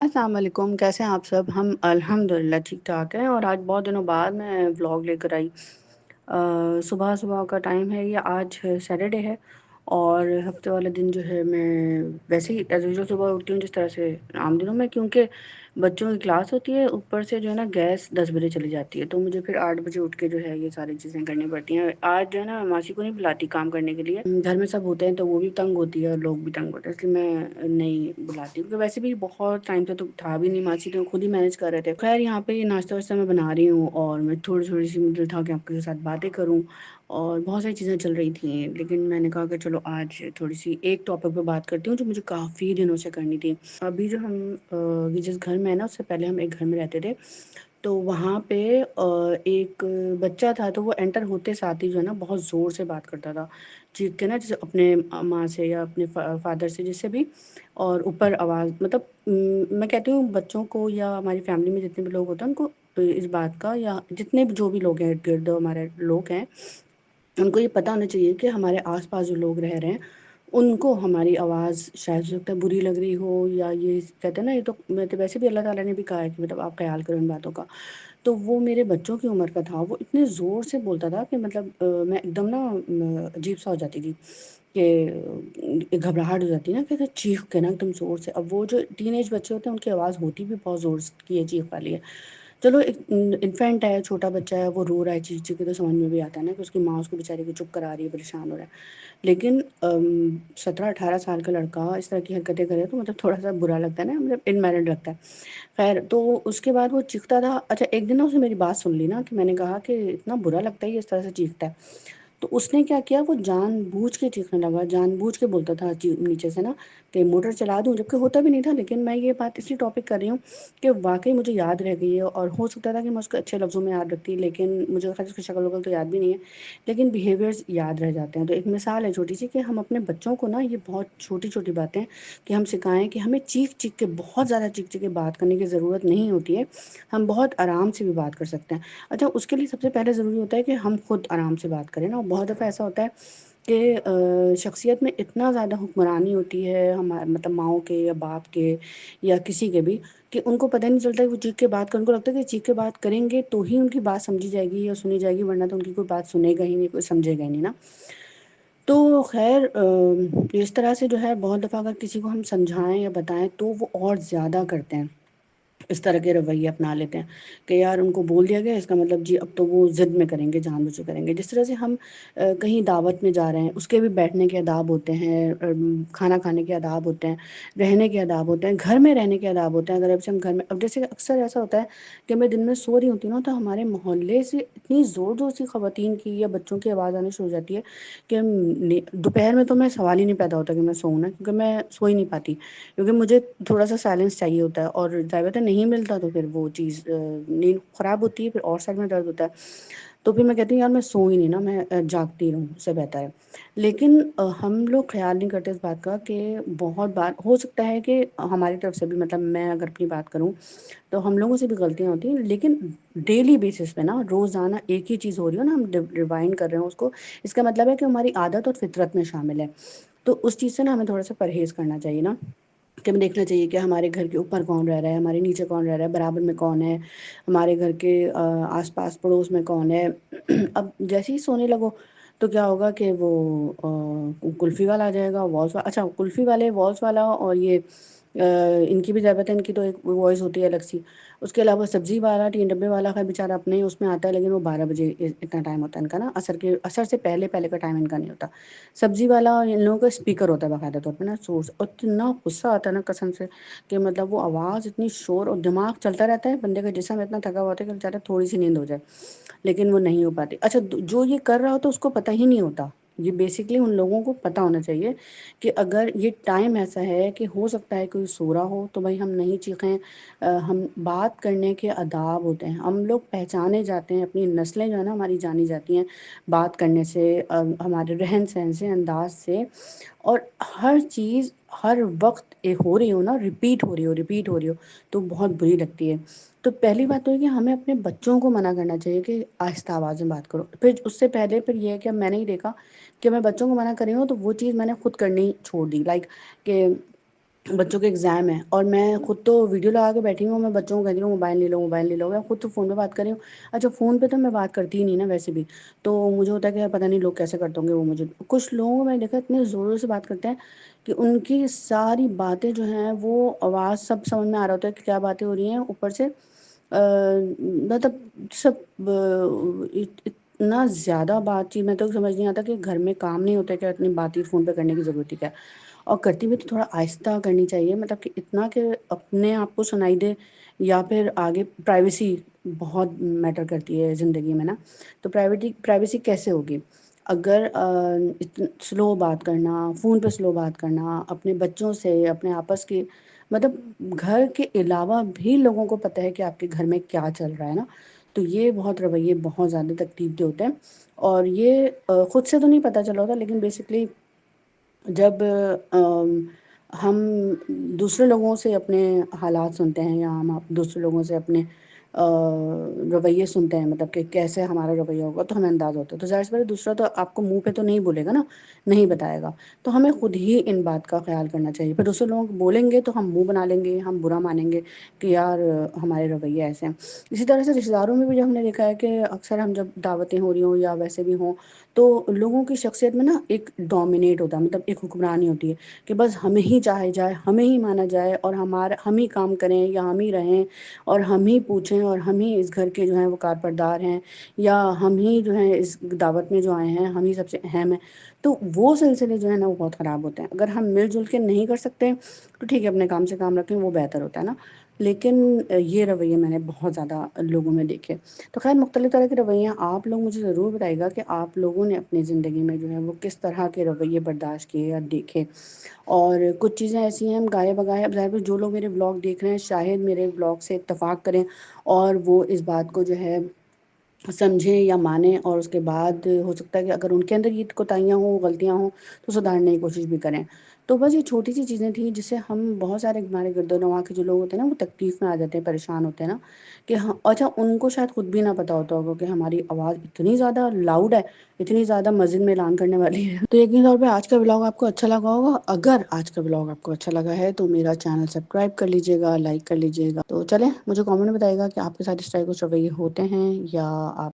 السلام علیکم، کیسے ہیں آپ سب؟ ہم الحمدللہ ٹھیک ٹھاک ہیں، اور آج بہت دنوں بعد میں ولاگ لے کر آئی۔ صبح صبح کا ٹائم ہے، یہ آج سیٹرڈے ہے، اور ہفتے والے دن جو ہے میں ویسے ہی ایز یوزول صبح اٹھتی ہوں جس طرح سے عام دنوں میں، کیونکہ بچوں کی کلاس ہوتی ہے، اوپر سے جو ہے نا گیس 10 بجے چلی جاتی ہے، تو مجھے پھر 8 بجے اٹھ کے جو ہے یہ ساری چیزیں کرنی پڑتی ہیں۔ آج جو ہے نا ماسی کو نہیں بلاتی کام کرنے کے لیے، گھر میں سب ہوتے ہیں تو وہ بھی تنگ ہوتی ہے اور لوگ بھی تنگ ہوتے ہیں، اس لیے میں نہیں بلاتی ہوں، کیونکہ ویسے بھی بہت ٹائم سے تو تھا بھی نہیں، ماسی تو خود ہی مینیج کر رہے تھے۔ خیر یہاں پہ یہ ناشتہ واشتہ میں بنا رہی ہوں، اور میں تھوڑی تھوڑی سی مجھے تھا کہ آپ کے ساتھ باتیں کروں، اور بہت ساری چیزیں چل رہی تھیں، لیکن میں نے کہا کہ چلو آج تھوڑی سی ایک ٹاپک پہ بات کرتی ہوں جو مجھے کافی دنوں سے کرنی تھی۔ ابھی جو ہم جس گھر میں ہے نا، اس سے پہلے ہم ایک گھر میں رہتے تھے، تو وہاں پہ ایک بچہ تھا، تو وہ انٹر ہوتے ساتھ ہی جو ہے نا بہت زور سے بات کرتا تھا، چیخ کے نا، جیسے اپنے ماں سے یا اپنے فادر سے، جس سے بھی، اور اوپر آواز، مطلب میں کہتی ہوں بچوں کو یا ہماری فیملی میں جتنے بھی لوگ ہوتے ہیں ان کو اس بات کا، یا جتنے بھی جو بھی لوگ ہیں ارد گرد ہمارے لوگ ہیں، ان کو یہ پتہ ہونا چاہیے کہ ہمارے آس پاس جو لوگ رہ رہے ہیں ان کو ہماری آواز شاید ہو سکتا ہے بری لگ رہی ہو، یا یہ کہتے ہیں نا، یہ تو میں تو ویسے بھی اللہ تعالیٰ نے بھی کہا ہے کہ مطلب آپ خیال کرو ان باتوں کا۔ تو وہ میرے بچوں کی عمر کا تھا، وہ اتنے زور سے بولتا تھا کہ مطلب میں ایک دم نا عجیب سا ہو جاتی تھی، کہ گھبراہٹ ہو جاتی ہے نا، کہ چیخ کے نا ایک دم زور سے۔ اب وہ جو ٹین ایج بچے ہوتے ہیں ان کی آواز ہوتی بھی بہت زور کی ہے، چیخ والی ہے۔ چلو ایک انفینٹ ہے، چھوٹا بچہ ہے، وہ رو رہا ہے چیخ چیخ کے، تو سمجھ میں بھی آتا ہے نا کہ اس کی ماں اس کو بیچاری کو چپ کرا رہی ہے، پریشان ہو رہا ہے۔ لیکن 17-18 سال کا لڑکا اس طرح کی حرکتیں کرے تو مطلب تھوڑا سا برا لگتا ہے نا، مطلب انمیرڈ لگتا ہے۔ خیر تو اس کے بعد وہ چیختا تھا۔ اچھا ایک دن نا اس نے میری بات سن لی نا، کہ میں نے کہا کہ اتنا برا لگتا ہے یہ اس طرح سے چیختا ہے، تو اس نے کیا کیا، وہ جان بوجھ کے چیخنے لگا، جان بوجھ کے بولتا تھا نیچے سے نا کہ موٹر چلا دوں، جبکہ ہوتا بھی نہیں تھا۔ لیکن میں یہ بات اس لیے ٹاپک کر رہی ہوں کہ واقعی مجھے یاد رہ گئی ہے، اور ہو سکتا تھا کہ میں اس کو اچھے لفظوں میں یاد رکھتی، لیکن مجھے خیر اس کی شکل وکل تو یاد بھی نہیں ہے، لیکن بیہیویئرز یاد رہ جاتے ہیں۔ تو ایک مثال ہے چھوٹی سی، کہ ہم اپنے بچوں کو نا یہ بہت چھوٹی چھوٹی باتیں کہ ہم سکھائیں کہ ہمیں چیخ چیخ کے، بہت زیادہ چیخ چیخ کے بات کرنے کی ضرورت نہیں ہوتی ہے، ہم بہت آرام سے بھی بات کر سکتے ہیں۔ اچھا اس کے لیے سب سے پہلے ضروری ہوتا ہے کہ ہم خود آرام سے بات کریں نا، بہت دفعہ ایسا ہوتا ہے کہ شخصیت میں اتنا زیادہ حکمرانی ہوتی ہے ہمارے، مطلب ماؤں کے یا باپ کے یا کسی کے بھی، کہ ان کو پتہ نہیں چلتا کہ وہ چیخ کے بات کریں، ان کو لگتا ہے کہ چیخ کے بات کریں گے تو ہی ان کی بات سمجھی جائے گی یا سنی جائے گی، ورنہ تو ان کی کوئی بات سنے گا ہی نہیں، کوئی سمجھے گا ہی نہیں نا۔ تو خیر اس طرح سے جو ہے بہت دفعہ اگر کسی کو ہم سمجھائیں یا بتائیں تو وہ اور زیادہ کرتے ہیں، اس طرح کے رویے اپنا لیتے ہیں کہ یار ان کو بول دیا گیا، اس کا مطلب جی اب تو وہ ضد میں کریں گے، جان بوجھ کے کریں گے۔ جس طرح سے ہم کہیں دعوت میں جا رہے ہیں، اس کے بھی بیٹھنے کے آداب ہوتے ہیں، کھانا کھانے کے آداب ہوتے ہیں، رہنے کے آداب ہوتے ہیں، گھر میں رہنے کے آداب ہوتے ہیں۔ اگر اب سے ہم گھر میں، اب جیسے اکثر ایسا ہوتا ہے کہ میں دن میں سو رہی ہوتی ہوں نا، تو ہمارے محلے سے اتنی زور زور سی خواتین کی یا بچوں کی آواز آنی شروع ہو جاتی ہے کہ دوپہر میں تو میں سوال ہی نہیں پیدا ہوتا کہ میں سوؤں نا، کیونکہ میں سو ہی نہیں پاتی، کیونکہ مجھے تھوڑا سا سائلنس چاہیے ہوتا ہے، اور ظاہر بات ہے نہیں ملتا تو پھر وہ چیز نیند خراب ہوتی ہے، پھر اور سر میں درد ہوتا ہے، تو پھر میں کہتی ہوں یار میں سوؤں ہی نہیں نا، میں جاگتی رہوں، اس سے بہتر ہے۔ لیکن ہم لوگ خیال نہیں کرتے اس بات کا کہ بہت بار ہو سکتا ہے کہ ہماری طرف سے بھی، مطلب میں اگر اپنی بات کروں تو ہم لوگوں سے بھی غلطیاں ہوتی ہیں، لیکن ڈیلی بیسس پہ نا، روزانہ ایک ہی چیز ہو رہی ہو نا، ہم ریوائنڈ کر رہے ہیں اس کو، اس کا مطلب ہے کہ ہماری عادت اور فطرت میں شامل ہے۔ تو اس چیز سے نا ہمیں تھوڑا سا پرہیز کرنا چاہیے نا، کہ ہمیں دیکھنا چاہیے کہ ہمارے گھر کے اوپر کون رہ رہا ہے، ہمارے نیچے کون رہ رہا ہے، برابر میں کون ہے، ہمارے گھر کے آس پاس پڑوس میں کون ہے۔ اب جیسے ہی سونے لگو تو کیا ہوگا کہ وہ کلفی والا آ جائے گا، والس والا، اچھا کلفی والے، والس والا، اور یہ ان کی بھی ضرورت ہے، ان کی تو ایک وائس ہوتی ہے الگ سی۔ اس کے علاوہ سبزی والا، 3 ڈبے والا کا بیچارہ اپنے ہی اس میں آتا ہے، لیکن وہ 12 بجے اتنا ٹائم ہوتا ہے ان کا نا، اثر سے پہلے پہلے کا ٹائم ان کا نہیں ہوتا۔ سبزی والا ان لوگوں کا اسپیکر ہوتا ہے باقاعدہ طور پہ نا، سورس، اور اتنا غصہ آتا ہے نا قسم سے، کہ مطلب وہ آواز اتنی شور، اور دماغ چلتا رہتا ہے، بندے کا جسم اتنا تھکا ہوا ہوتا ہے کہ بیچارہ تھوڑی سی نیند ہو جائے لیکن وہ نہیں ہو پاتی۔ اچھا جو یہ کر رہا ہوتا ہے اس کو پتہ ہی نہیں ہوتا، یہ بیسکلی ان لوگوں کو پتہ ہونا چاہیے کہ اگر یہ ٹائم ایسا ہے کہ ہو سکتا ہے کوئی سو رہا ہو تو بھائی ہم نہیں چیخیں۔ ہم بات کرنے کے آداب ہوتے ہیں، ہم لوگ پہچانے جاتے ہیں، اپنی نسلیں جو ہے نا ہماری جانی جاتی ہیں بات کرنے سے، ہمارے رہن سہن سے، انداز سے، اور ہر چیز ہر وقت ہو رہی ہو نا، ریپیٹ ہو رہی ہو تو بہت بری لگتی ہے۔ تو پہلی بات تو ہے کہ ہمیں اپنے بچوں کو منع کرنا چاہیے کہ آہستہ آواز میں بات کرو۔ پھر اس سے پہلے پھر یہ ہے کہ میں نے ہی دیکھا کہ میں بچوں کو منع کر رہی ہوں تو وہ چیز میں نے خود کرنی چھوڑ دی، لائک کہ بچوں کے ایگزام ہے اور میں خود تو ویڈیو لگا کے بیٹھی ہوں، میں بچوں کو کہتی ہوں موبائل لے لو، موبائل لے لو، میں خود تو فون پہ بات کر رہی ہوں۔ اچھا فون پہ تو میں بات کرتی ہی نہیں نا ویسے بھی، تو مجھے ہوتا ہے کہ پتہ نہیں لوگ کیسے کرتے ہوں گے، وہ مجھے کچھ لوگوں کو میں نے دیکھا اتنے زوروں سے بات کرتے ہیں کہ ان کی ساری باتیں جو ہیں وہ آواز سب سمجھ میں آ رہا ہوتا ہے کہ کیا باتیں ہو رہی ہیں، اوپر سے مطلب سب اتنا زیادہ بات چیت میں تو سمجھ نہیں آتا کہ گھر میں کام نہیں ہوتا کہ اتنی بات چیت فون پہ کرنے کی ضرورت ہی کیا ہے۔ اور کرتی ہوئی تو تھوڑا آہستہ کرنی چاہیے، مطلب کہ اتنا کہ اپنے آپ کو سنائی دے، یا پھر آگے پرائیویسی بہت میٹر کرتی ہے زندگی میں نا۔ تو پرائیویسی کیسے ہوگی اگر سلو بات کرنا، فون پہ سلو بات کرنا اپنے بچوں سے، اپنے آپس کی، مطلب گھر کے علاوہ بھی لوگوں کو پتہ ہے کہ آپ کے گھر میں کیا چل رہا ہے نا، تو یہ بہت رویے بہت زیادہ تکلیف دہ ہوتے ہیں۔ اور یہ خود سے تو نہیں پتہ چلا ہوتا، لیکن بیسکلی جب ہم دوسرے لوگوں سے اپنے حالات سنتے ہیں، یا ہم دوسرے لوگوں سے اپنے رویے سنتے ہیں، مطلب کہ کیسے ہمارا رویہ ہوگا تو ہمیں انداز ہوتا ہے، تو ظاہر سی بات ہے دوسرا تو آپ کو منہ پہ تو نہیں بولے گا نا، نہیں بتائے گا، تو ہمیں خود ہی ان بات کا خیال کرنا چاہیے۔ پھر دوسرے لوگ بولیں گے تو ہم منہ بنا لیں گے، ہم برا مانیں گے کہ یار ہمارے رویے ایسے ہیں۔ اسی طرح سے رشتہ داروں میں بھی جب ہم نے دیکھا ہے کہ اکثر ہم جب دعوتیں ہو رہی ہوں یا ویسے بھی ہوں، تو لوگوں کی شخصیت میں نا ایک ڈومینیٹ ہوتا ہے، مطلب ایک حکمرانی ہوتی ہے کہ بس ہمیں ہی چاہے جائے، ہمیں ہی مانا جائے، اور ہم ہی کام کریں یا ہم ہی رہیں اور ہم ہی پوچھیں، اور ہم ہی اس گھر کے جو ہیں وہ کارپردار ہیں، یا ہم ہی جو ہیں اس دعوت میں جو آئے ہیں ہم ہی سب سے اہم ہیں۔ تو وہ سلسلے جو ہے نا وہ بہت خراب ہوتے ہیں۔ اگر ہم مل جل کے نہیں کر سکتے تو ٹھیک ہے، اپنے کام سے کام رکھیں، وہ بہتر ہوتا ہے نا۔ لیکن یہ رویے میں نے بہت زیادہ لوگوں میں دیکھے۔ تو خیر مختلف طرح کے رویے آپ لوگ مجھے ضرور بتائیے گا کہ آپ لوگوں نے اپنی زندگی میں جو ہے وہ کس طرح کے رویے برداشت کیے یا دیکھے۔ اور کچھ چیزیں ایسی ہیں ہم گائے بگائے، اب ظاہر ہے جو لوگ میرے بلاگ دیکھ رہے ہیں شاید میرے بلاگ سے اتفاق کریں اور وہ اس بات کو جو ہے سمجھیں یا مانیں، اور اس کے بعد ہو سکتا ہے کہ اگر ان کے اندر یہ کوتاہیاں ہوں، غلطیاں ہوں، تو سدھارنے کی کوشش بھی کریں۔ تو بس یہ چھوٹی سی چیزیں تھیں جس سے ہم بہت سارے ہمارے گرد و نواح کے جو لوگ ہوتے ہیں نا وہ تکلیف میں آ جاتے ہیں، پریشان ہوتے ہیں نا، کہ ہاں اچھا ان کو شاید خود بھی نہ پتہ ہوتا ہوگا کہ ہماری آواز اتنی زیادہ لاؤڈ ہے، اتنی زیادہ مسجد میں اعلان کرنے والی ہے۔ تو یقینی طور پہ آج کا بلاگ آپ کو اچھا لگا ہوگا۔ اگر آج کا بلاگ آپ کو اچھا لگا ہے تو میرا چینل سبسکرائب کر لیجیے گا، لائک کر لیجیے گا۔ تو چلیں مجھے کامنٹ میں بتائیے گا کہ آپ کے ساتھ اس طرح کچھ رویے ہوتے ہیں یا